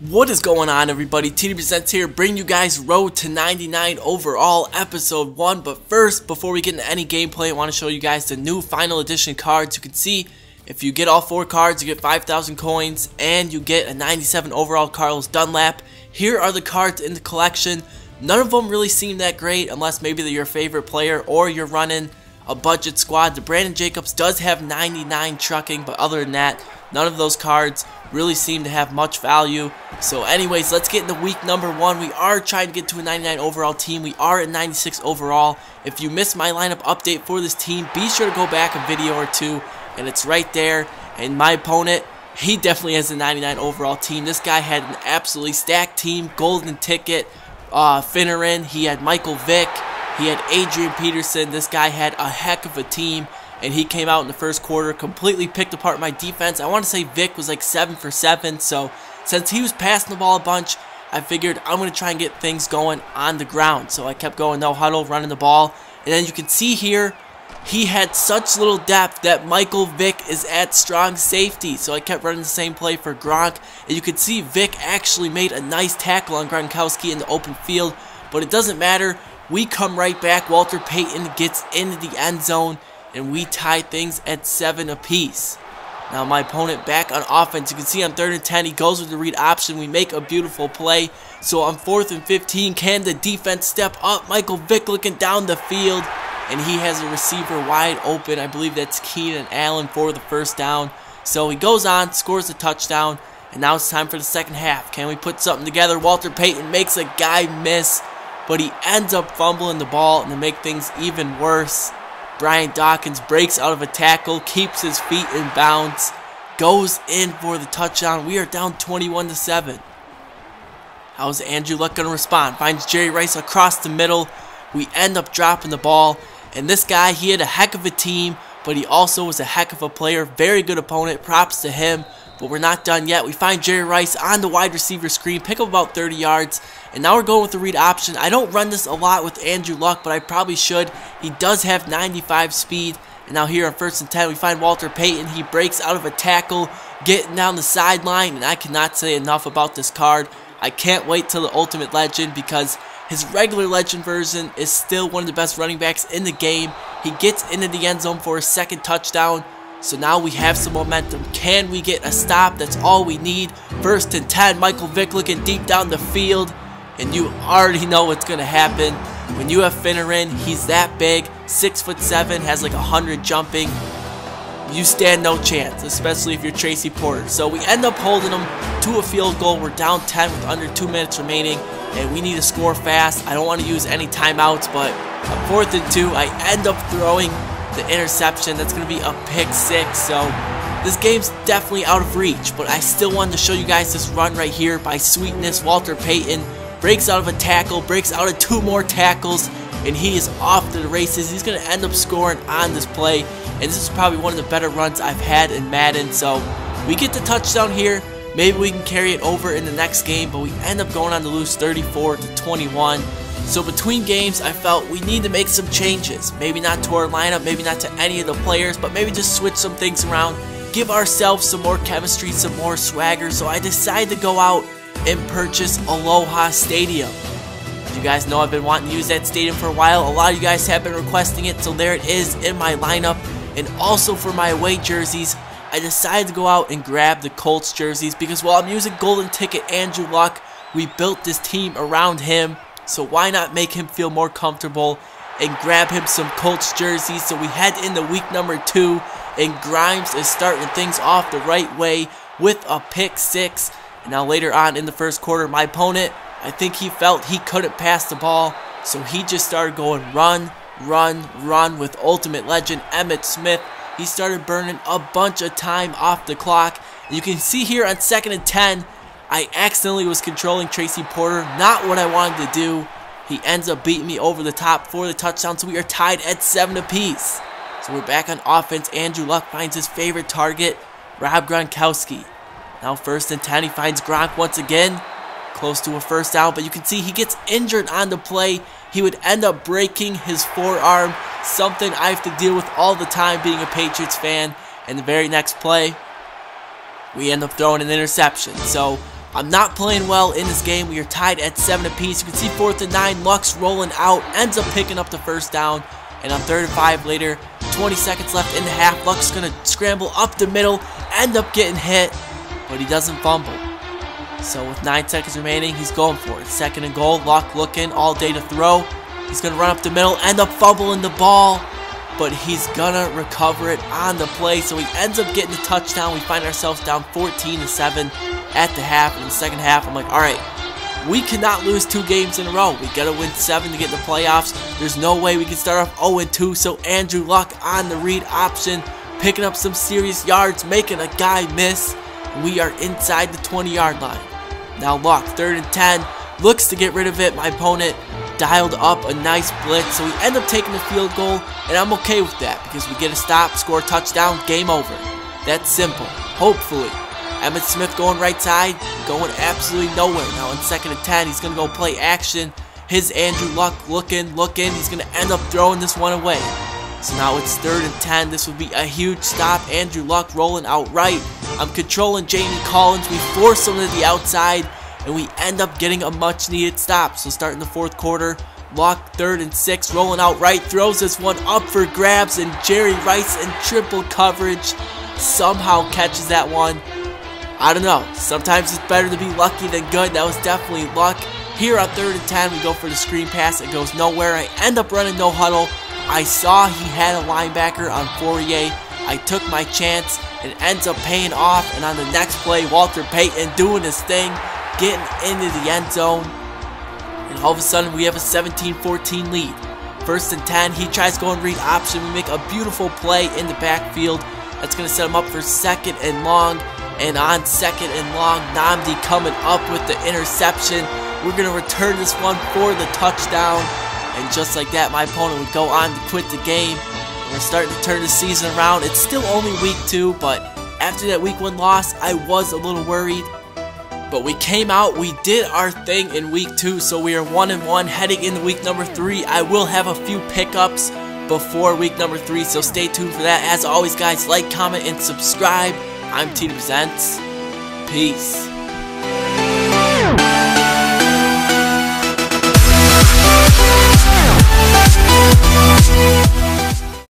What is going on, everybody? TD Presents here, bringing you guys Road to 99 overall episode 1. But first, before we get into any gameplay, I want to show you guys the new final edition cards. You can see if you get all 4 cards, you get 5,000 coins and you get a 97 overall Carlos Dunlap. Here are the cards in the collection. None of them really seem that great unless maybe they're your favorite player or you're running a budget squad. The Brandon Jacobs does have 99 trucking, but other than that, none of those cards really seem to have much value. So anyways, let's get into week number 1. We are trying to get to a 99 overall team. We are at 96 overall. If you missed my lineup update for this team, be sure to go back a video or two, and it's right there. And my opponent, he definitely has a 99 overall team. This guy had an absolutely stacked team. Golden Ticket, Finneran, he had Michael Vick, he had Adrian Peterson. This guy had a heck of a team, and he came out in the first quarter, completely picked apart my defense. I want to say Vic was like 7 for 7, so since he was passing the ball a bunch, I figured I'm going to try and get things going on the ground. So I kept going no huddle, running the ball, and then you can see here, he had such little depth that Michael Vick is at strong safety. So I kept running the same play for Gronk, and you can see Vick actually made a nice tackle on Gronkowski in the open field, but it doesn't matter. We come right back. Walter Payton gets into the end zone, and we tie things at 7 apiece. Now my opponent back on offense. You can see on 3rd and 10, he goes with the read option. We make a beautiful play. So on 4th and 15, can the defense step up? Michael Vick looking down the field, and he has a receiver wide open. I believe that's Keenan Allen for the first down. So he goes on, scores a touchdown, and now it's time for the second half. Can we put something together? Walter Payton makes a guy miss, but he ends up fumbling the ball, and to make things even worse, Brian Dawkins breaks out of a tackle, keeps his feet in bounds, goes in for the touchdown. We are down 21-7. How's Andrew Luck going to respond? Finds Jerry Rice across the middle. We end up dropping the ball, and this guy, he had a heck of a team, but he also was a heck of a player. Very good opponent. Props to him. But we're not done yet. We find Jerry Rice on the wide receiver screen, pick up about 30 yards, and now we're going with the read option. I don't run this a lot with Andrew Luck, but I probably should. He does have 95 speed, and now here on 1st and 10, we find Walter Payton. He breaks out of a tackle, getting down the sideline, and I cannot say enough about this card. I can't wait till the Ultimate Legend because his regular Legend version is still one of the best running backs in the game. He gets into the end zone for a second touchdown. So now we have some momentum. Can we get a stop? That's all we need. 1st and 10, Michael Vick looking deep down the field, and you already know what's going to happen. When you have Finneran, he's that big, 6'7", has like 100 jumping. You stand no chance, especially if you're Tracy Porter. So we end up holding him to a field goal. We're down 10 with under 2 minutes remaining, and we need to score fast. I don't want to use any timeouts, but on 4th and 2, I end up throwing the interception. That's going to be a pick 6. So this game's definitely out of reach, but I still wanted to show you guys this run right here by Sweetness. Walter Payton breaks out of a tackle, breaks out of 2 more tackles, and he is off to the races. He's going to end up scoring on this play, and this is probably one of the better runs I've had in Madden. So we get the touchdown here. Maybe we can carry it over in the next game, but we end up going on to lose 34-21. So between games, I felt we need to make some changes. Maybe not to our lineup, maybe not to any of the players, but maybe just switch some things around, give ourselves some more chemistry, some more swagger. So I decided to go out and purchase Aloha Stadium. You guys know I've been wanting to use that stadium for a while. A lot of you guys have been requesting it, so there it is in my lineup. And also for my away jerseys, I decided to go out and grab the Colts jerseys because while I'm using Golden Ticket Andrew Luck, we built this team around him. So why not make him feel more comfortable and grab him some Colts jerseys? So we head into week number 2, and Grimes is starting things off the right way with a pick 6. And now later on in the first quarter, my opponent, I think he felt he couldn't pass the ball, so he just started going run, run, run with Ultimate Legend Emmitt Smith. He started burning a bunch of time off the clock. And you can see here on 2nd and 10, I accidentally was controlling Tracy Porter, not what I wanted to do. He ends up beating me over the top for the touchdown, so we are tied at 7 apiece. So we're back on offense. Andrew Luck finds his favorite target, Rob Gronkowski. Now 1st and 10, he finds Gronk once again, close to a first down, but you can see he gets injured on the play. He would end up breaking his forearm, something I have to deal with all the time being a Patriots fan. And the very next play, we end up throwing an interception. So I'm not playing well in this game. We are tied at 7 apiece. You can see 4th and 9. Luck's rolling out, ends up picking up the first down. And on 3rd and 5 later, 20 seconds left in the half. Luck's going to scramble up the middle, end up getting hit, but he doesn't fumble. So with 9 seconds remaining, he's going for it. 2nd and goal. Luck looking all day to throw. He's going to run up the middle, end up fumbling the ball, but he's going to recover it on the play. So he ends up getting the touchdown. We find ourselves down 14-7 at the half. In the second half, I'm like, all right, we cannot lose 2 games in a row. We got to win 7 to get in the playoffs. There's no way we can start off 0-2. So Andrew Luck on the read option, picking up some serious yards, making a guy miss. We are inside the 20-yard line. Now Luck, 3rd and 10, looks to get rid of it. My opponent dialed up a nice blitz, so we end up taking the field goal, and I'm okay with that because we get a stop, score a touchdown, game over. That's simple, hopefully. Emmitt Smith going right side, going absolutely nowhere. Now in 2nd and 10, he's going to go play action. His Andrew Luck looking, he's going to end up throwing this one away. So now it's 3rd and 10, this would be a huge stop. Andrew Luck rolling out right. I'm controlling Jamie Collins, we force him to the outside, and we end up getting a much needed stop. So starting the 4th quarter, Luck 3rd and 6, rolling out right, throws this one up for grabs, and Jerry Rice in triple coverage somehow catches that one. I don't know, sometimes it's better to be lucky than good. That was definitely luck. Here on 3rd and 10, we go for the screen pass, it goes nowhere. I end up running no huddle. I saw he had a linebacker on Fourier. I took my chance, and ends up paying off, and on the next play, Walter Payton doing his thing, getting into the end zone, and all of a sudden we have a 17-14 lead. 1st and 10, he tries going read option. We make a beautiful play in the backfield. That's going to set him up for 2nd and long, and on 2nd and long, Nnamdi coming up with the interception. We're going to return this one for the touchdown, and just like that, my opponent would go on to quit the game. We're starting to turn the season around. It's still only week 2, but after that week 1 loss, I was a little worried. But we came out, we did our thing in week 2, so we are 1-1 heading into week number 3. I will have a few pickups before week number 3, so stay tuned for that. As always, guys, like, comment, and subscribe. I'm TD Presents. Peace.